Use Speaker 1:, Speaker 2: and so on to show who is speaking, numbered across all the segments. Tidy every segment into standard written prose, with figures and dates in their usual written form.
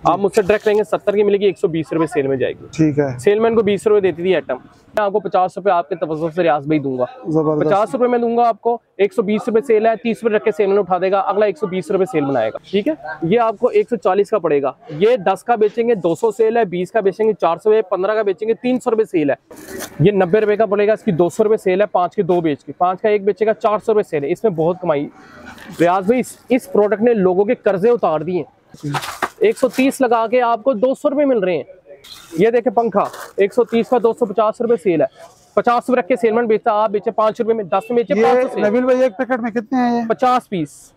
Speaker 1: आप मुझसे डायरेक्ट लेंगे 70 की मिलेगी, 120 रुपए सेल में जाएगी।
Speaker 2: ठीक है।
Speaker 1: सेलमैन को 20 रुपए देती थी आइटम, मैं आपको 50 रुपए आपके तवज्जुह से रियाज भाई दूंगा। 50 रुपए में दूंगा आपको, 120 रुपए सेल है, 30 रुपए रख के सेल में उठा देगा, अगला 120 रुपए सेल बनाएगा। ठीक है, ये आपको 140 का पड़ेगा। ये 10 का बेचेंगे 200 सेल है, 20 का बेचेंगे 400 है, 15 का बेचेंगे 300 रुपए सेल है। ये 90 रुपए का पड़ेगा, इसकी 200 रुपए सेल है, 5 के 2 बेच के, 5 का 1 बेचेगा, 400 रुपए सेल है। इसमें बहुत कमाई रियाज भाई, इस प्रोडक्ट ने लोगों के कर्जे उतार दिए। 130 लगा के आपको 200 रुपए मिल रहे हैं। ये देखे पंखा 130 का 250 रुपए सेल है, 50 रुपए रख के सेलमैन बेचता, आप बेचे 5 रुपए में, 10 में बेचे 500।
Speaker 2: नबील भाई एक पैकेट में कितने हैं ये?
Speaker 1: 50 पीस,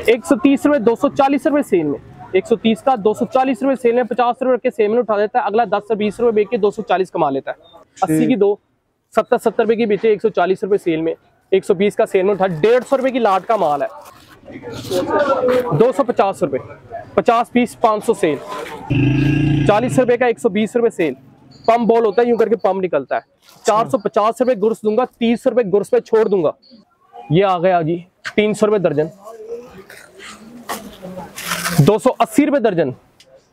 Speaker 1: 130 रुपए 240 रुपए सेल में, 130 का 240 रुपए सेल में, 50 रुपए रख के सेल में उठा देता है, अगला 10 से 20 रुपए बेच के 240 कमा लेता है। 80 की 2, 70 रुपए की बेचे 140 रुपए सेल में, 120 का सेल में उठा, 150 रुपए की लाट का माल है, 250 रुपए, 50 पीस 500 सेल, 40 रुपए का 120 रुपए सेल। पम्प बॉल होता है, यूं करके पम्प निकलता है। 450 रुपए गुर्स दूंगा, 30 रुपए गुर्स पे छोड़ दूंगा। ये आ गया जी 300 रुपए दर्जन, 280 रुपए दर्जन,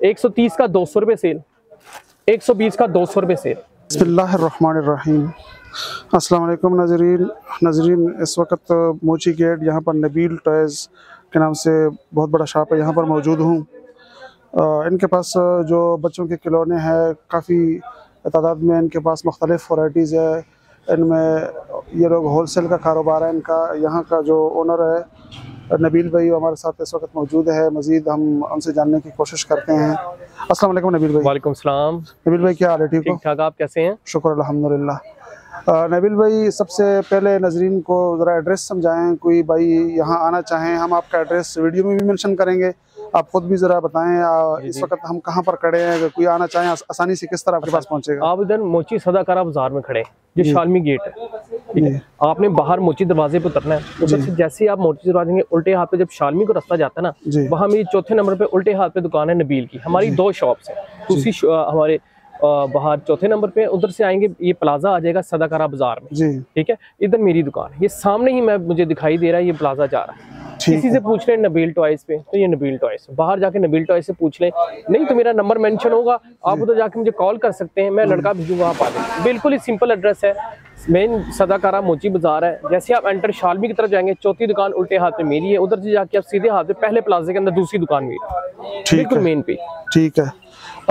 Speaker 1: 130 का 200 रुपए सेल, 120 का 200 रुपए सेल।
Speaker 2: बिस्मिल्लाहिर्रहमानिर्रहीम। अस्सलाम वालेकुम नाज़रीन, इस वक्त मोची गेट यहाँ पर नबील टॉयज़ के नाम से बहुत बड़ा शॉप है, यहाँ पर मौजूद हूँ। इनके पास जो बच्चों के खिलौने हैं काफ़ी तादाद में, इनके पास मुख्तलिफ़ वैराइटीज़ है। इनमें ये लोग होलसेल का कारोबार है इनका। यहाँ का जो ओनर है नबील भाई हमारे साथ इस वक्त मौजूद है। मज़ीद हम उनसे जानने की कोशिश करते हैं। अस्सलाम वालेकुम नबील भाई।
Speaker 1: वालेकुम सलाम।
Speaker 2: नबील भाई क्या हाल है? ठीक हो?
Speaker 1: ठीक ठाक, आप कैसे हैं?
Speaker 2: शुक्र अल्हम्दुलिल्लाह। नबील भाई सबसे पहले नजरीन को ज़रा एड्रेस समझाएं, कोई भाई यहाँ आना चाहें, हम आपका एड्रेस वीडियो में भी मेंशन करेंगे, आप खुद भी ज़रा बताएं इस वक्त हम कहाँ पर खड़े हैं, अगर कोई आना चाहें आसानी से किस तरह आपके पास पहुँचेगा?
Speaker 1: आप इधर मोची सदाकारा बाजार में खड़े हैं, जो शालमी गेट है, ठीक है। आपने बाहर मोची दरवाजे पे उतरना है, उधर से जैसे ही आप मोची दरवाजे के उल्टे हाथ पे जब शालमी को रास्ता जाता है ना, वहाँ मेरी चौथे नंबर पे उल्टे हाथ पे दुकान है नबील की। हमारी 2 शॉप्स है, दूसरी हमारे बाहर चौथे नंबर पे, उधर से आएंगे ये प्लाजा आ जाएगा सदाकारा बाजार में, ठीक है। इधर मेरी दुकान है, ये सामने ही मुझे दिखाई दे रहा है, ये प्लाजा जा रहा है। किसी से पूछ लें नबील टॉयज पे, तो ये नबील टॉयज, बाहर जाके नबील टॉयज से पूछ लें, नहीं तो मेरा नंबर मेंशन होगा, आप उधर जाके मुझे कॉल कर सकते हैं, मैं लड़का भेजूंगा, आप आ जाए। बिल्कुल ही सिंपल एड्रेस है, मेन सदाकारा मोची बाजार है। जैसे आप एंटर शालमी की तरफ जाएंगे, चौथी दुकान उल्टे हाथ पे मेरी है, उधर से जाके आप सीधे हाथ पे पहले प्लाजे के अंदर दूसरी दुकान मेरी, बिल्कुल मेन पे।
Speaker 2: ठीक है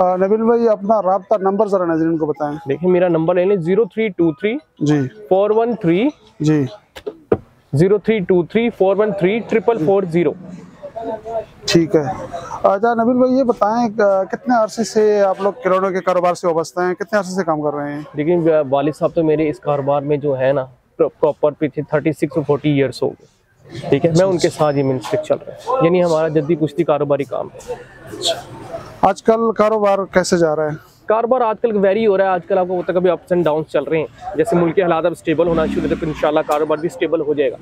Speaker 2: नबील भाई, अपना राब्ता नंबर जरा नाज़रीन को बताएं।
Speaker 1: देखिए मेरा नंबर ले लें 0323
Speaker 2: जी
Speaker 1: 413
Speaker 2: जी
Speaker 1: 0323 413 440।
Speaker 2: ठीक है। अच्छा नबील भाई ये बताएं कितने अरसे से आप लोग खिलौनों के कारोबार से वाबस्ता हैं, कितने अरसे से काम कर रहे हैं?
Speaker 1: देखिए वालिद साहब तो मेरे इस कारोबार में जो है ना प्रॉपर पीछे 36 to 40 ईयर्स हो गए, ठीक है। मैं उनके साथ ही मिनस्टिक चल रहा है, यानी हमारा जद्दी पुश्ती कारोबारी काम है।
Speaker 2: आजकल कारोबार कैसे जा रहा है?
Speaker 1: कारोबार आजकल वेरी हो रहा है, आजकल आपको पता कभी अप्स एंड डाउन चल रहे हैं। जैसे मुल्क के हालात अब स्टेबल होना शुरू होते तो इंशाल्लाह कारोबार भी स्टेबल हो जाएगा।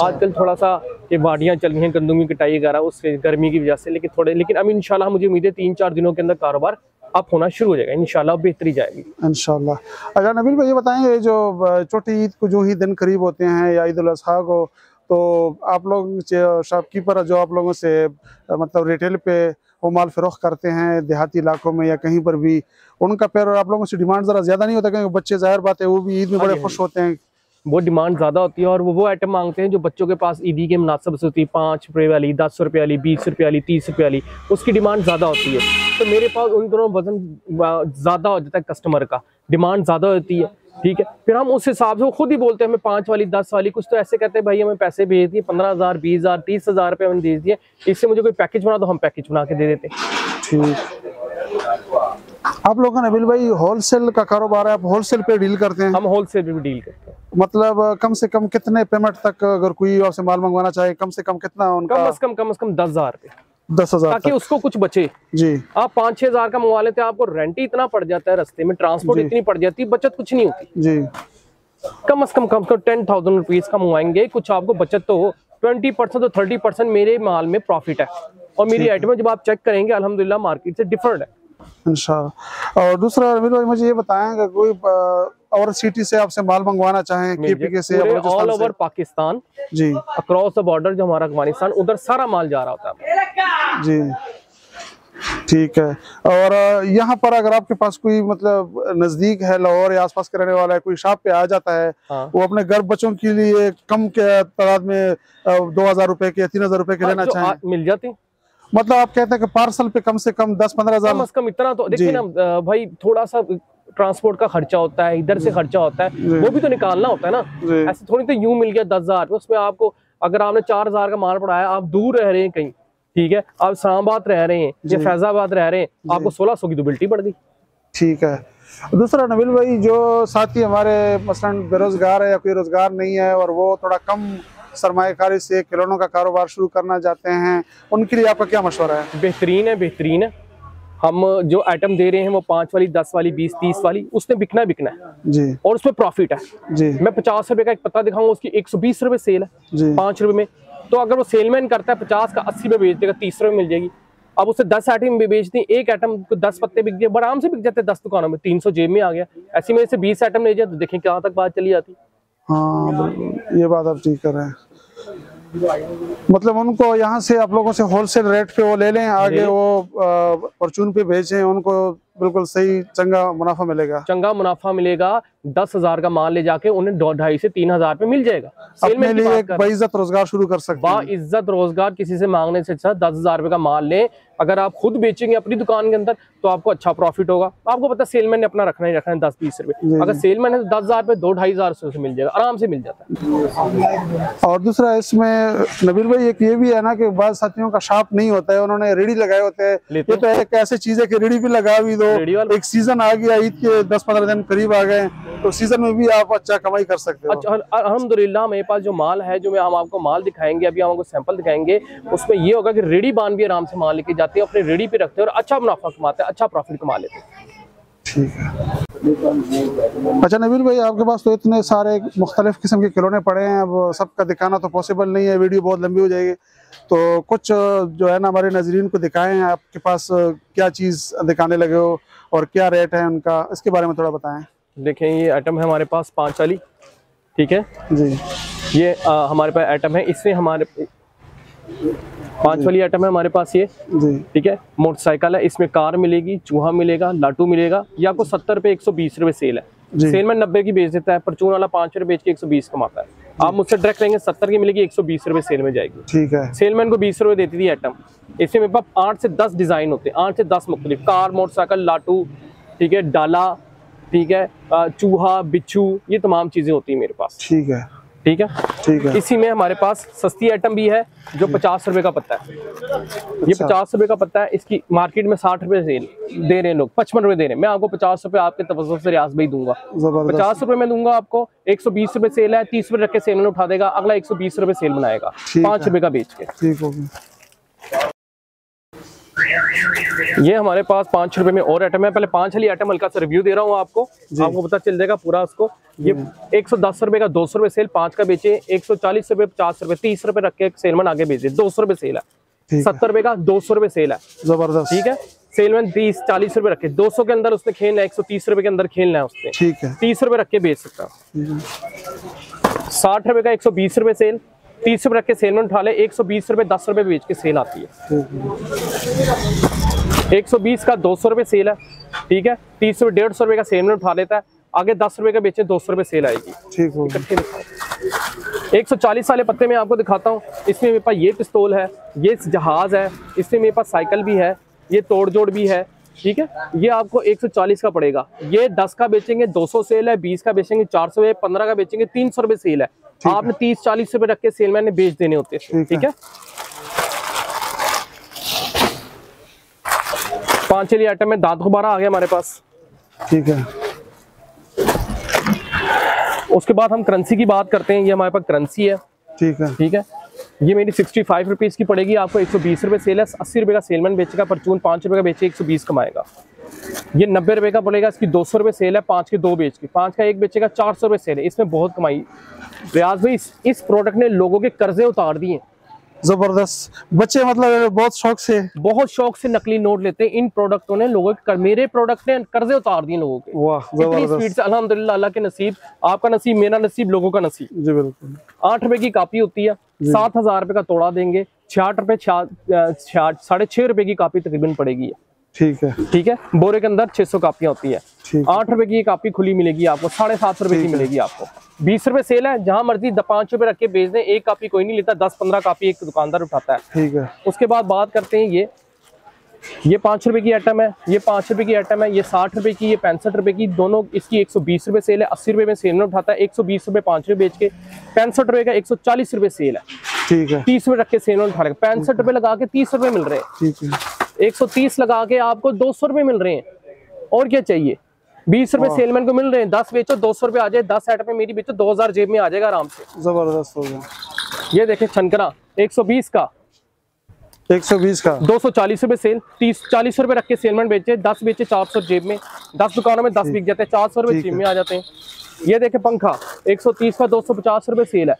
Speaker 1: आजकल थोड़ा सा ये वाडियाँ चल रही हैं, गंदम की कटाई वगैरह, उससे गर्मी की वजह से, लेकिन अब इंशाल्लाह मुझे उम्मीद है 3-4 दिनों के अंदर कारोबार अप होना शुरू हो जाएगा, इंशाल्लाह बेहतरी जाएगी इंशाल्लाह।
Speaker 2: अच्छा नबील भाई ये बताएंगे जो छोटी ईद को जो ही दिन करीब होते हैं या ईद उल अज़हा को, तो आप लोग शॉपकीपर जो आप लोगों से मतलब रिटेल पे वो माल फरोख्त करते हैं देहाती इलाकों में या कहीं पर भी, उनका फिर आप लोगों से डिमांड ज़रा ज़्यादा नहीं होता? क्योंकि बच्चे जाहिर बात है वो भी ईद में बड़े खुश होते हैं,
Speaker 1: वो डिमांड ज़्यादा होती है और वो आइटम मांगते हैं जो बच्चों के पास ईदी के मुनासिब से होती है। 5 रुपये वाली, 10 रुपये वाली, 20 रुपये वाली, 30 रुपये वाली, उसकी डिमांड ज़्यादा होती है। तो मेरे पास उन दोनों वजन ज़्यादा हो जाता है, कस्टमर का डिमांड ज़्यादा होती है, ठीक है। फिर हम उस हिसाब से वो खुद ही बोलते हैं हमें 5 वाली, 10 वाली, कुछ तो ऐसे कहते हैं भाई हमें पैसे भेज दिए 15,000, 20,000, 30,000 रुपये हमें दे दिए, इससे मुझे कोई पैकेज बना, तो हम पैकेज बना के दे देते हैं।
Speaker 2: ठीक। आप लोगों का नबील भाई होलसेल का कारोबार है, आप होलसेल पे डील करते हैं?
Speaker 1: हम होलसेल पे भी डील करते हैं।
Speaker 2: मतलब कम से कम कितने पेमेंट तक अगर कोई आपसे माल मंगवाना चाहे, कम से कम कितना उनका?
Speaker 1: कम से कम 10,000 रुपये,
Speaker 2: 10,000,
Speaker 1: ताकि उसको कुछ बचे जी। आप 5-6 हज़ार का मंगवा लेते हैं, आपको रेंट ही इतना पड़ जाता है, रास्ते में ट्रांसपोर्ट इतनी पड़ जाती है, बचत कुछ नहीं होती जी। कम से कम 10,000 रुपीज का मंगवाएंगे, कुछ आपको बचत तो हो। 20% तो 30% मेरे माल में प्रॉफिट है, और मेरी आइटम जब आप चेक करेंगे अल्हम्दुलिल्लाह मार्केट से डिफरेंट है इंशाअल्लाह। और दूसरा मुझे ये बताएं कि कोई और सिटी से आपसे माल मंगवाना चाहें, केपीके से, ऑल ओवर पाकिस्तान जी, अक्रॉस द बॉर्डर जो हमारा अफगानिस्तान, उधर सारा माल जा रहा होता है जी।
Speaker 2: ठीक है। और यहाँ पर अगर आपके पास कोई मतलब नजदीक है, लाहौर या आसपास के रहने वाला है, कोई शॉप पे आ जाता है,
Speaker 1: हाँ।
Speaker 2: वो अपने घर बच्चों के लिए कम के तादाद में 2000 रुपए के 3000 रुपए के लेना चाहें,
Speaker 1: मिल जाते,
Speaker 2: मतलब आप कहते हैं कि पार्सल पे कम से कम 10-15 हजार,
Speaker 1: कम से कम इतना तो देखिए ना भाई, थोड़ा सा ट्रांसपोर्ट का खर्चा होता है, इधर से खर्चा होता है, वो भी तो निकालना होता है ना। ऐसे थोड़ी तो यूं मिल गया 10,000, उसमें आपको अगर आपने 4,000 का माल पड़ाया, आप दूर रह रहे हैं कहीं, ठीक है, आप इस्लामाबाद रह रहे हैं या फैजाबाद रह रहे हैं, आपको 1600 की तो बिल्टी पड़ गई।
Speaker 2: ठीक है। दूसरा नबील भाई, जो साथी हमारे मसलन बेरोजगार है या कोई रोजगार नहीं है और वो थोड़ा कम सरमाएकारी से खिलौनों का कारोबार शुरू करना चाहते हैं, उनके लिए आपका क्या मशवरा है?
Speaker 1: बेहतरीन है, बेहतरीन है। हम जो आइटम दे रहे हैं वो 5 वाली, 10 वाली, 20, 30 वाली, उसने बिकना है
Speaker 2: जी,
Speaker 1: और उसमें प्रॉफिट है जी। मैं 50 रुपए का एक पत्ता दिखाऊंगा, उसकी 120 रुपए सेल है जी, 5 रुपए में। तो अगर वो सेलमैन करता है 50 का 80 में बेच देगा, 30 रुपए मिल जाएगी। अब उसे 10 आइटम भी बेचती, एक आइटम को 10 पत्ते बिक गए, आराम से बिक जाते हैं 10 दुकानों में, 300 जेब में आ गया। ऐसे में से 20 आइटम ले जाए तो देखें कहाँ तक बात चली जाती।
Speaker 2: हाँ, ये बात आप ठीक कर रहे हैं। मतलब उनको यहाँ से आप लोगों से होलसेल रेट पे वो ले लें, आगे वो परचून पे बेचें, उनको बिल्कुल सही चंगा मुनाफा मिलेगा, चंगा
Speaker 1: मुनाफा मिलेगा। 10,000 का माल ले जाके उन्हें 2.5 से 3,000 पे मिल जाएगा।
Speaker 2: अपने लिए एक बाइज्जत रोजगार शुरू कर सकते हैं।
Speaker 1: बाइज्जत रोजगार किसी से मांगने से अच्छा 10,000 रुपए का माल लें। अगर आप खुद बेचेंगे अपनी दुकान के अंदर तो आपको अच्छा प्रॉफिट होगा। आपको पता है सेलमैन ने अपना रखना ही रखना है 10-20 रुपए। अगर सेलमैन है तो 10,000 रुपए 2-2,500 से मिल जाएगा, आराम से मिल जाता है।
Speaker 2: और दूसरा इसमें नबील भाई एक ये भी है ना कि बाद साथियों का शॉप नहीं होता है, उन्होंने रेडी लगाए होते हैं। ये तो एक ऐसी चीज है कि रेडी भी लगा भी दो, एक सीजन आ गया, ईद के 10-15 दिन करीब आ गए तो सीजन में भी आप अच्छा कमाई कर सकते हो।
Speaker 1: अच्छा, अल्हम्दुलिल्लाह मेरे पास जो माल है, जो हम आपको माल दिखाएंगे, अभी हम आपको सैंपल दिखाएंगे, उसमें ये होगा कि रेडी बान भी आराम से माल लेके जाते हैं, अपने रेडी पे रखते हैं और अच्छा मुनाफा कमाते हैं, अच्छा प्रॉफिट कमा लेते हैं।
Speaker 2: ठीक है। अच्छा नबील भाई, आपके पास तो इतने सारे मुख्तलिफ किस्म के खिलौने पड़े हैं, अब सबका दिखाना तो पॉसिबल नहीं है, वीडियो बहुत लंबी हो जाएगी, तो कुछ जो है ना हमारे नाजरीन को दिखाएं, आपके पास क्या चीज़ दिखाने लगे हो और क्या रेट है उनका, इसके बारे में थोड़ा बताएं।
Speaker 1: देखें, ये आइटम है हमारे पास 5 वाली, ठीक है
Speaker 2: जी,
Speaker 1: ये हमारे पास आइटम है, इससे हमारे 5 वाली आइटम है हमारे पास ये जी, ठीक है। मोटरसाइकिल है, इसमें कार मिलेगी, चूहा मिलेगा, लाटू मिलेगा। ये आपको 70 रुपए 120 रुपए सेल है, सेल में 90 की बेच देता है, परचून वाला 5 रुपए बेच के 120 कमाता है। आप मुझसे डायरेक्ट लेंगे 70 की मिलेगी, 120 रुपए सेल में जाएगी, ठीक है। सेलमैन को 20 रुपए देती थी आइटम। इसमें मेरे पास 8 से 10 डिजाइन होते हैं, 8 से 10 मुख्तलिफ, कार, मोटरसाइकिल, लाटू, ठीक है, डाला, ठीक है, चूहा, बिच्छू, ये तमाम चीजें होती है मेरे पास, ठीक है, ठीक है, ठीक है। इसी में हमारे पास सस्ती आइटम भी है जो 50 रुपए का पत्ता है। ये 50 रुपए का पत्ता है, इसकी मार्केट में 60 रुपए सेल दे रहे हैं लोग, 55 रुपए दे रहे हैं। मैं आपको 50 रुपए आपके तवज्जो से रियाज भाई दूंगा, 50 रुपए में दूंगा आपको। 120 रुपए सेल है, 30 रुपए रख के सेल में उठा देगा, अगला 120 रुपए सेल बनाएगा 5 रुपए का बेच के, ठीक होगी। ये हमारे पास 5 रुपए में और आइटम है। पहले 5 वाली आइटम हल्का सा रिव्यू दे रहा हूँ आपको पता चल जाएगा पूरा उसको। ये 110 रुपए का 200 रुपए सेल, 5 का बेचे, 140 रुपए, 50 रुपए, 30 रुपए रख के सेलमैन आगे बेचे, 200 रुपए सेल है। 70 रुपए का 200 रुपए सेल है, जबरदस्त, ठीक है। सेलमैन 30-40 रुपए रखे, 200 के अंदर उसने खेलना है, 130 रुपए के अंदर खेलना है उसने, ठीक है, 30 रुपए रख के बेच सकता है। 60 रुपए का 120 रुपए सेल, 30 रुपए रख के सेलमैन उठा ले, 120 रुपए 10 रुपए बेच के सेल आती है। 120 का 200 रुपए सेल है, ठीक है, 30 रुपए 150 रुपए का सेलमैन उठा लेता है, आगे 10 रुपए का बेचे 200 रुपए सेल आएगी, ठीक है। इकट्ठे दिखाओ। 140 वाले पत्ते में आपको दिखाता हूँ। इसमें मेरे पास ये पिस्तौल है, ये जहाज है, इसमें मेरे पास साइकिल भी है, ये तोड़ जोड़ भी है, ठीक है। ये आपको 140 का पड़ेगा। ये 10 का बेचेंगे 200 सेल है, 20 का बेचेंगे 400 है, 15 का बेचेंगे 300 रुपए सेल है। आपने 30-40 रुपए रख के सेलमैन ने बेच देने होते हैं, ठीक है। 5 वाली आइटम में दांत गुब्बारा आ गया हमारे पास, ठीक है। उसके बाद हम करेंसी की बात करते हैं। ये हमारे पास करेंसी है, ठीक है, ठीक है। ये मेरी 65 रुपीज़ की पड़ेगी आपको, 120 रुपए सेल है, 80 रुपए का सेलमैन बेचेगा, परचून 5 रुपए का बेचे 120 कमाएगा। ये 90 रुपए का पड़ेगा, इसकी 200 रुपए सेल है, 5 के 2 बेच के, 5 का 1 बेचेगा, 400 रुपए सेल है। इसमें बहुत कमाई। रियाज भाई, इस प्रोडक्ट ने लोगों के कर्जे उतार दिए, जबरदस्त। बच्चे मतलब बहुत शौक से नकली नोट लेते हैं। इन प्रोडक्टों ने लोगों के मेरे प्रोडक्ट ने कर्जे उतार दिए लोगों के, वाह, इतनी स्पीड से। अल्हम्दुलिल्लाह, अल्लाह के नसीब, आपका नसीब, मेरा नसीब, लोगों का नसीब, जी बिल्कुल। 8 रुपए की कापी होती है, 7,000 रुपए का तोड़ा देंगे, 66 रुपए 6.5 रुपए की कापी तकरीबन पड़ेगी।
Speaker 2: ठीक है।
Speaker 1: ठीक है, बोरे के अंदर 600 कापियां होती है। 8 रुपए की ये कापी खुली मिलेगी आपको, 750 रुपए की मिलेगी आपको। 20 रुपए सेल है, जहां मर्जी 5 रुपए रख के बेच दें, एक कापी कोई नहीं लेता, 10-15 कापी एक दुकानदार उठाता है।
Speaker 2: ठीक है।
Speaker 1: उसके बाद बात करते हैं ये 5 रुपए की आइटम है, ये 5 रुपए की आइटम है, ये 60 रुपए की, ये 65 रुपए की, दोनों इसकी 120 रुपए सेल है। 80 रुपए में सेल में उठाता है, 120 रुपए 5 रुपए बेच के 65 रुपए का 140 रुपए सेल है।
Speaker 2: ठीक है।
Speaker 1: 30 रुपए रख के सेल में उठा लेगा, 65 रुपए लगा के 30 रुपए मिल रहे हैं।
Speaker 2: ठीक है।
Speaker 1: 130 लगा के आपको 200 रुपए मिल रहे हैं, और क्या चाहिए। 20 रुपए सेलमैन को मिल रहे हैं, 10 बेचो 200 रुपए आ जाए, 10 आइटम में मेरी बेचो 2000 जेब में आ जाएगा आराम से।
Speaker 2: जबरदस्त हो गया।
Speaker 1: ये देखें छनकना 120 का,
Speaker 2: 120 का
Speaker 1: 240 रुपए सेल, 30-40 रुपए रख के सेलमैन बेचे, 10 बेचे 400 जेब में, 10 दुकानों में 10 बिक जाते हैं, 400 रुपए जेब में आ जाते हैं। ये देखे पंखा 130 का 250 रुपए सेल है,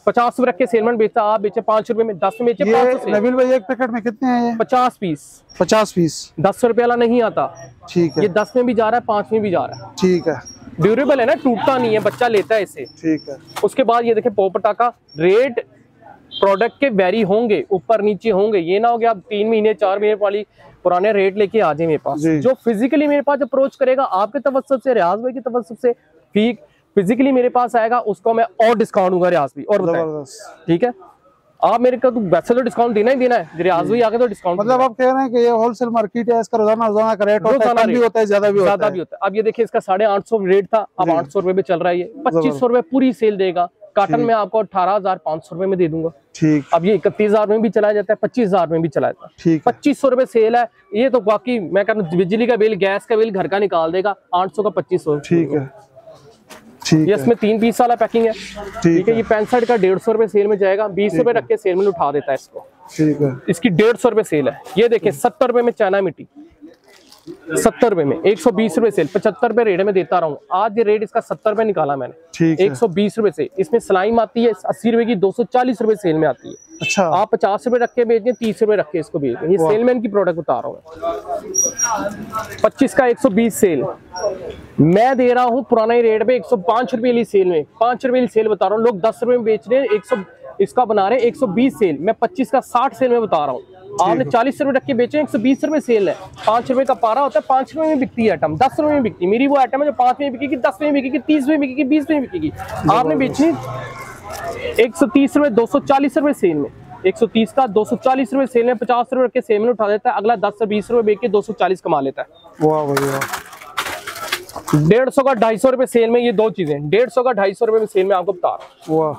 Speaker 1: 50 रुपए रख के सेलमैन बेचता, आप बेचे 5 रुपए में, 10 में बेचे 500।
Speaker 2: नबील भाई एक पैकेट में कितने हैं ये?
Speaker 1: 50 पीस।
Speaker 2: 50 पीस
Speaker 1: 10 रुपए वाला नहीं आता।
Speaker 2: ठीक है।
Speaker 1: ये 10 में भी जा रहा है, 5 में भी जा रहा है।
Speaker 2: ठीक है।
Speaker 1: ड्यूरेबल है ना, टूटता नहीं है, बच्चा लेता है इसे।
Speaker 2: ठीक है।
Speaker 1: उसके बाद ये देखे पोपटा का रेट प्रोडक्ट के वेरी होंगे, ऊपर नीचे होंगे। ये ना हो गया आप 3 महीने 4 महीने वाली पुराने रेट लेके आ जाए मेरे पास। जो फिजिकली मेरे पास अप्रोच करेगा आपके तवज्जुह से, रियाज भाई की तवज्जुह से, फिजिकली मेरे पास आएगा, उसको मैं और डिस्काउंट दूंगा रियाज भी। और बताएं, ठीक है, आप मेरे को तो वैसे तो डिस्काउंट देना ही देना है, रियाज भाई आगे तो डिस्काउंट।
Speaker 2: मतलब आप कह रहे हैं कि ये होलसेल मार्केट है, इसका रोजाना का रेट होता है, कम भी होता है, ज्यादा भी होता है।
Speaker 1: अब ये देखिए इसका 850 रेट था, अब 800 रुपए पे चल रहा है। ये 2500 रुपए पूरी सेल देगा। काटन में आपको 18,500 रुपए में दे दूंगा।
Speaker 2: ठीक।
Speaker 1: अब ये 31,000 में भी चला जाता है, 25,000 में भी चला जाता है।
Speaker 2: ठीक।
Speaker 1: 2500 रुपए सेल है। ये तो बाकी मैं कहता हूँ बिजली का बिल, गैस का बिल घर का निकाल देगा। 800 का 2500।
Speaker 2: ठीक है। ठीक
Speaker 1: ये इसमें 3 पीस वाला पैकिंग है। ठीक है। ये 65 का 150 रुपए सेल में जाएगा, 20 रुपए रख के सेल में उठा देता है इसको।
Speaker 2: ठीक है।
Speaker 1: इसकी 150 रुपए सेल है। ये देखिए 70 रुपए में चाइना मिट्टी, 70 रुपए में, 120 रुपए सेल, 75 रुपए रेट में देता रहा हूँ। आज ये रेट इसका 70 रुपए निकाला मैंने।
Speaker 2: ठीक है।
Speaker 1: 120 रुपए से इसमें स्लाइम आती है 80 रुपए की, 240 रुपए सेल में आती है।
Speaker 2: अच्छा।
Speaker 1: आप 50 रुपए रख के बेचें, 30 रुपए रख के इसको बेचें। ये सेलमैन की प्रोडक्ट बता रहा हूँ। 25 का 120 सेल मैं दे रहा हूँ पुराने रेट पे, 105 रुपए वाली सेल में, 5 रुपए वाली सेल बता रहा हूँ। लोग 10 रुपए में बेच रहे हैं, 100 इसका बना रहे हैं 120 सेल, मैं 25 का 60 सेल में बता रहा हूँ। आपने 40 रुपए रख के बेचे, 120 रुपए सेल है। 5 रुपए का पारा होता है, 5 रुपए में बिकती है आइटम, 10 रुपए में बिकती है। मेरी वो आइटम है जो 5 में बिकेगी, 10 में बिकेगी, 30 में बिकेगी, 20 में बिकेगी। आपने बेचनी 130 रुपए, 240 रुपए सेल में, 130 का 240 रुपए सेल में, 50 रुपए रख के सेल में उठा देता है। अगला 10 से 20 रुपए बेच के 240 कमा लेता है।
Speaker 2: वाह भैया।
Speaker 1: 150 का 250 रुपए सेल में, ये दो चीजें 150 का 250 रुपए में सेल में आपको बता रहा हूँ।
Speaker 2: वाह।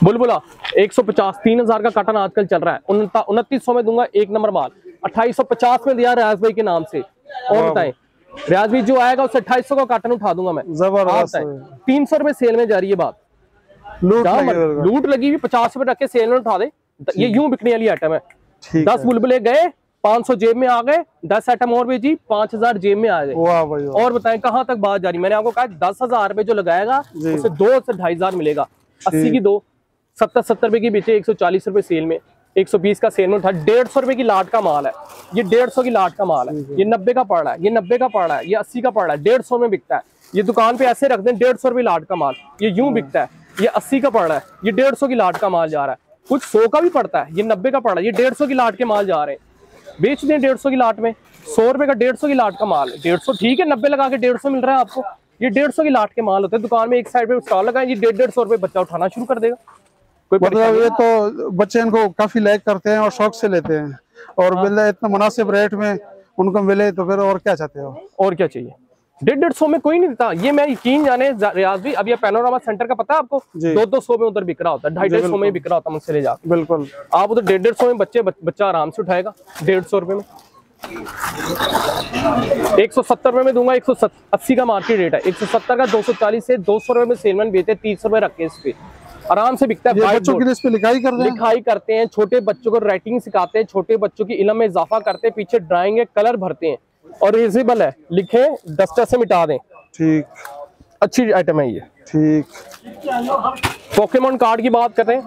Speaker 1: बुलबुला 150, 3000 का काटन आजकल चल रहा है, 2900 में दूंगा। 1 नंबर माल 2850 में दिया रियाज भाई के नाम से। और बताएं रियाज भाई जो आएगा उससे 2800 का काटन उठा दूंगा मैं।
Speaker 2: जबरदस्त।
Speaker 1: 300 रुपए सेल में जा रही है बात। लूट लगी हुई, 50 रुपए रख के सेल में उठा दे। ये यूं बिकने वाली आइटम है। 10 बुलबुले गए, 500 जेब में आ गए, 10 आइटम और बेची, 5000 जेब में आ गए।
Speaker 2: वाह भाई। और
Speaker 1: बताएं कहां तक बात जा रही। मैंने आपको कहा 10,000 रुपए जो लगाएगा उसे 2 से 2,500 मिलेगा। 80 की 2, 70 रुपए की बेचे, 140 रुपए सेल में, 120 का सेल में उठा। 150 रुपए की लाट का माल है ये, 150 की लाट का माल है। ये 90 का पड़ रहा है, ये 90 का पड़ रहा है, ये 80 का पड़ रहा है, 150 में बिकता है। ये दुकान पे ऐसे रख दें 150 रुपए लाट का माल, ये यूं बिकता है। ये 80 का पड़ रहा है, ये 150 की लाट का माल जा रहा है। कुछ 100 का भी पड़ता है, ये 90 का पड़ रहा है, ये 150 की लाट के माल जा रहे हैं। बेच दें 150 की लाट में, 100 रुपए का 150 की लाट का माल। 150 ठीक है, 90 लगा के 150 मिल रहा है आपको। ये 150 की लाट के माल होते हैं। दुकान में एक साइड पे स्टॉल लगाए, ये 150 रुपए बच्चा उठाना शुरू कर देगा।
Speaker 2: मतलब ये तो बच्चे इनको काफी लाइक करते हैं और शौक से लेते हैं, और मिल इतना मुनासिब रेट में उनको मिले तो फिर और क्या चाहते हो। और क्या चाहिए।
Speaker 1: 150 में कोई नहीं देता। ये मैं यकीन जाने रियाज भी, अब ये पैनोरामा सेंटर का पता है आपको, 200 में उधर बिक रहा होता है, 250 में बिक रहा होता है मुझसे ले जाकर।
Speaker 2: बिल्कुल।
Speaker 1: आप उधर 150 में बच्चा आराम से उठाएगा। 150 रुपए में 170 रुपए में दूंगा। 180 का मार्केट रेट है, 170 का 240 से 200 रुपए में सेलमैन बेचते, 30 रुपए रख के इस पे आराम से बिकता है।
Speaker 2: बच्चों के लिए इस पे लिखाई
Speaker 1: करते हैं, छोटे बच्चों को राइटिंग सिखाते हैं, छोटे बच्चों की इल्म में इजाफा करते हैं, पीछे ड्राइंग है, कलर भरते हैं और इरेजेबल है, लिखे डस्टर से मिटा दें। ठीक, अच्छी आइटम है ये। ठीक। पोकेमोन कार्ड की बात करते हैं,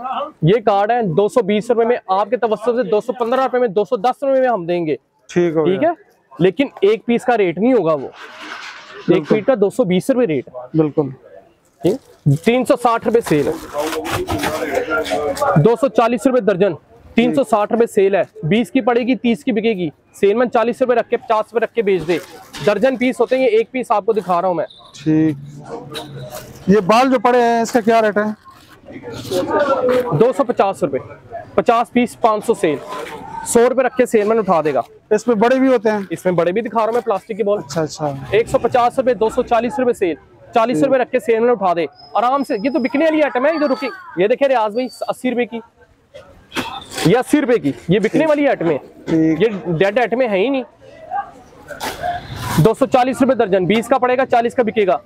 Speaker 1: ये कार्ड है 220 रुपए में, आपके तवज्जुह से 215 रुपए में, 210 रुपए में हम देंगे। ठीक है, लेकिन एक पीस का रेट नहीं होगा वो, एक पीस का 220 रुपए रेट। बिल्कुल। 360 रुपए सेल, 240 रुपए दर्जन, 360 रुपए सेल है, 20 की पड़ेगी, 30 की बिकेगी। सेलमैन 40 रुपए रख के 50 रुपए रख के बेच दे। दर्जन पीस होते हैं, ये एक पीस आपको दिखा रहा हूँ मैं।
Speaker 2: ठीक। ये बाल जो पड़े हैं इसका क्या रेट है?
Speaker 1: 250 रुपए, 50 पीस 500 सेल, 100 रुपए रख के सेलमैन उठा देगा।
Speaker 2: इसमें बड़े भी होते हैं?
Speaker 1: इसमें बड़े भी दिखा रहा हूँ मैं, प्लास्टिक की बॉल।
Speaker 2: अच्छा।
Speaker 1: 150 रुपए, 240 रुपए सेल, 40 रुपए रख के सेल में उठा दे आराम से। ये तो बिकने वाली आइटम है, ये रुकी। ये देखे रियाज भाई 80 रुपए की, ये 80 रुपए की, ये बिकने वाली आइटम है, ये डेड आइटम है ही नहीं। 240 रुपए दर्जन, 20 का पड़ेगा, 40 का बिकेगा।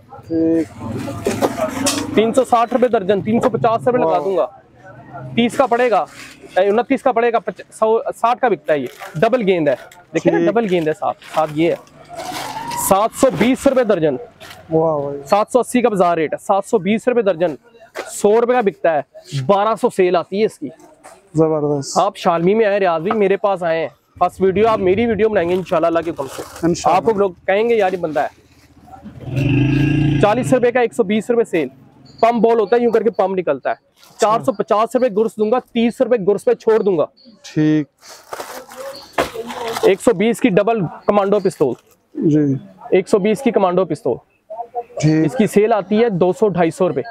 Speaker 1: 360 रुपए दर्जन, 350 रुपए लगा दूंगा। 30 का पड़ेगा, 29 का पड़ेगा, 60 का बिकता है। ये डबल गेंद है, देखिए ना, डबल गेंद है साथ ये है। 720 रुपए दर्जन, 780 का बाजार रेट है, 720 रुपए दर्जन, 100 रुपए का बिकता है। 1200 सेल आती है इसकी,
Speaker 2: जबरदस्त।
Speaker 1: आप शालमी में आए रियाज भाई, मेरे पास आए हैं, फर्स्ट वीडियो आप मेरी वीडियो बनाएंगे इंशाल्लाह अल्लाह के हुक्म से। आपको लोग कहेंगे यार ये बंदा है। 40 रुपए का 120 रुपए सेल, पम्प बॉल होता है, यूं करके पम्प निकलता है। 450 रुपए गुर्स दूंगा, 30 रुपए गुर्स पे छोड़ दूंगा।
Speaker 2: ठीक।
Speaker 1: 120 की डबल कमांडो पिस्तौल
Speaker 2: जी,
Speaker 1: 120 की कमांडो पिस्तौल, इसकी सेल आती है 200-250 रुपए।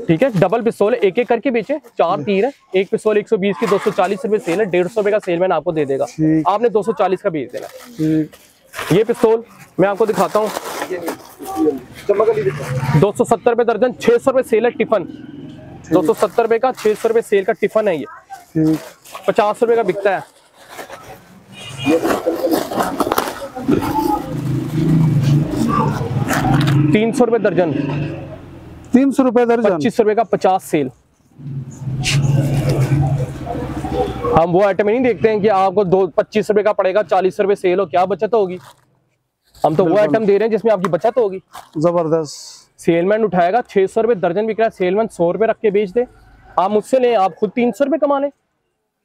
Speaker 1: ठीक है, डबल पिस्तौल है, एक एक करके बेचे, 4 तीर है, एक पिस्तौल 120 की 240 रुपए सेल है, 150 रुपए का सेलमैन आपको दे देगा, आपने 240 का बेच देना। ये पिस्तौल मैं आपको दिखाता हूँ, 270 रुपए दर्जन, 600 रुपए सेल है टिफन, 270 रुपए का 600 रुपए सेल का टिफन है ये, 50 रुपए का बिकता है। ₹300 रुपए दर्जन,
Speaker 2: 300 रुपए दर्जन,
Speaker 1: 25 रुपए का 50 सेल। हम वो आइटम नहीं देखते हैं कि आपको 25 रुपए का पड़ेगा, 40 रुपए सेल हो, क्या बचत होगी। हम तो वो आइटम दे रहे हैं जिसमें आपकी बचत होगी।
Speaker 2: जबरदस्त।
Speaker 1: सेलमैन उठाएगा, 600 रुपए दर्जन बिक रहा है, सेलमैन 100 रुपए रख के बेच दे। आप मुझसे लें, आप खुद 300 रुपए कमा लें।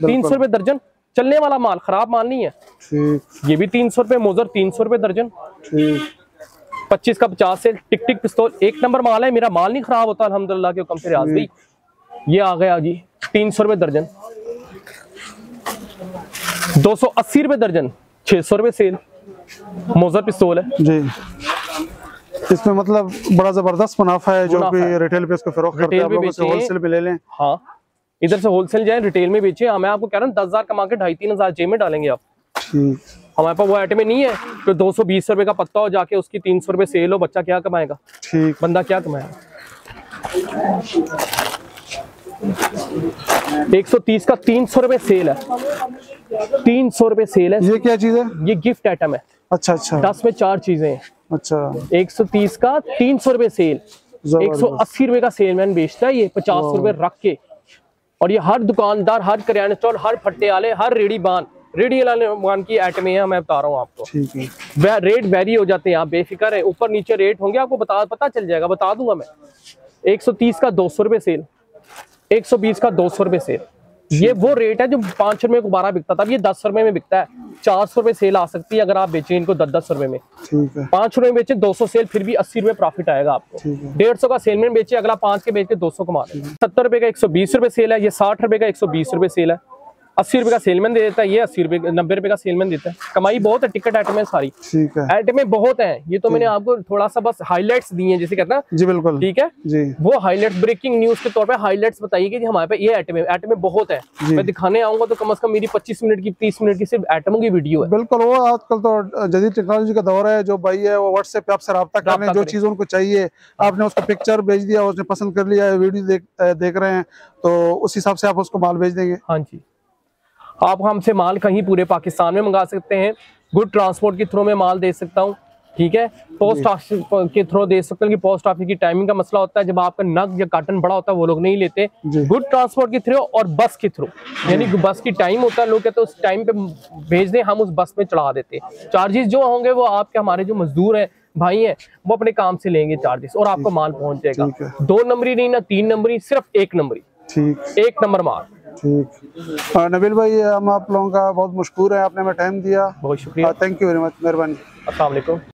Speaker 1: 300 रुपए दर्जन, चलने वाला माल, खराब माल नहीं है।
Speaker 2: ठीक।
Speaker 1: ये भी 300 रुपए, मोजर 300 रुपए दर्जन।
Speaker 2: ठीक।
Speaker 1: 25 का 50 सेल, टिक टिक पिस्तौल, एक नंबर माल है, मेरा माल नहीं खराब होता अल्हम्दुलिल्लाह के हुक्म से रियाज भाई। ये आ गया जी 300 रुपए दर्जन, 280 रुपए दर्जन, 600 रुपए सेल, मोजर पिस्तौल है जी।
Speaker 2: इसमें मतलब बड़ा जबरदस्त मुनाफा है, जो कि रिटेल पे इसको फरोख्त करते हैं, आप लोगों से होलसेल पे ले लें।
Speaker 1: हाँ, इधर से होलसेल जाए, रिटेल में बेचे। मैं आपको कह रहा हूँ 10,000 कमा के 2,500-3,000 जेब में डालेंगे आप। हमारे पास वो आइटम नहीं है कि 220 रुपए का पत्ता हो, जाके उसकी 300 रुपए सेल हो, बच्चा क्या कमाएगा, ठीक, बंदा क्या कमाएगा। 130 का 300 रुपए सेल है, 300 रुपए सेल है।
Speaker 2: ये क्या चीज है?
Speaker 1: ये गिफ्ट आइटम है। अच्छा अच्छा, 10 में 4 चीजें हैं। अच्छा, 130 का 300 रुपए सेल, 180 रुपए का सेलमैन बेचता है ये 50 रुपए रख के। और ये हर दुकानदार, हर करियाना स्टोर, हर फट्टे वाले, हर रेडी वाले की आइटम है। मैं बता रहा हूँ आपको, ठीक है। रेट वेरी हो जाते हैं, आप बेफिक्र है, ऊपर नीचे रेट होंगे, आपको पता चल जाएगा, बता दूंगा मैं। 130 का 200 रुपए सेल, 120 का 200 रुपए सेल। ये वो रेट है जो 5 रुपए को 12 बिकता था, अब ये 10 रुपए में बिकता है। 400 रुपए सेल आ सकती है अगर आप बेचें इनको 10-10 रुपए में, ठीक है। 5 रुपए में बेचे 200 सेल, फिर भी 80 रुपए प्रॉफिट आएगा आपको। 150 का सेल में बेचे, अगला 5 के बेच के 200 कमा लेंगे। 70 रुपए का 120 रुपए सेल है, ये 60 रुपए का 120 रुपए सेल है। 80 रुपए का सेलमैन दे देता है, ये 80 रुपए 90 रुपए का सेलमैन देता है। कमाई बहुत है, टिकट आइटम है सारी, ठीक है। आइटमें बहुत हैं, ये तो मैंने आपको थोड़ा सा बस हाइलाइट्स दिए हैं, जैसे कहते हैं जी, बिल्कुल, ठीक है जी। वो हाइलाइट्स, ब्रेकिंग न्यूज के तौर पे हाइलाइट्स बताइए कि हमारे पे ये आइटमें बहुत है। मैं दिखाने आऊंगा तो कम से कम मेरी 25 मिनट की 30 मिनट की सिर्फ आइटमों की वीडियो है। बिल्कुल, वो आजकल तो जदीद टेक्नोलॉजी का दौर है। जो भाई है वो व्हाट्सएप पे आपसे रब्ता कर रहे हैं, जो चीज उनको चाहिए आपने उसको पिक्चर भेज दिया, उसने पसंद कर लिया, वीडियो देख रहे हैं, तो उस हिसाब से आप उसको माल भेज देंगे। हाँ जी, आप हमसे माल कहीं पूरे पाकिस्तान में मंगा सकते हैं। गुड ट्रांसपोर्ट के थ्रू में माल दे सकता हूँ, ठीक है। पोस्ट ऑफिस के थ्रू दे सकते हैं कि पोस्ट ऑफिस की टाइमिंग का मसला होता है, जब आपका नग या कार्टन बड़ा होता है वो लोग नहीं लेते। गुड ट्रांसपोर्ट के थ्रू और बस के थ्रू, यानी बस की टाइम होता है, लोग कहते हैं उस टाइम पे भेज दें, हम उस बस में चढ़ा देते हैं। चार्जेस जो होंगे वो आपके, हमारे जो मजदूर हैं, भाई हैं, वो अपने काम से लेंगे चार्जेस, और आपको माल पहुंच जाएगा। 2 नंबरी नहीं ना 3 नंबरी, सिर्फ 1 नंबरी, ठीक, 1 नंबर माल, ठीक। नबील भाई, हम आप लोगों का बहुत मशकूर है, आपने हमें टाइम दिया, बहुत शुक्रिया, थैंक यू वेरी मच, मेहरबानी। अस्सलाम वालेकुम।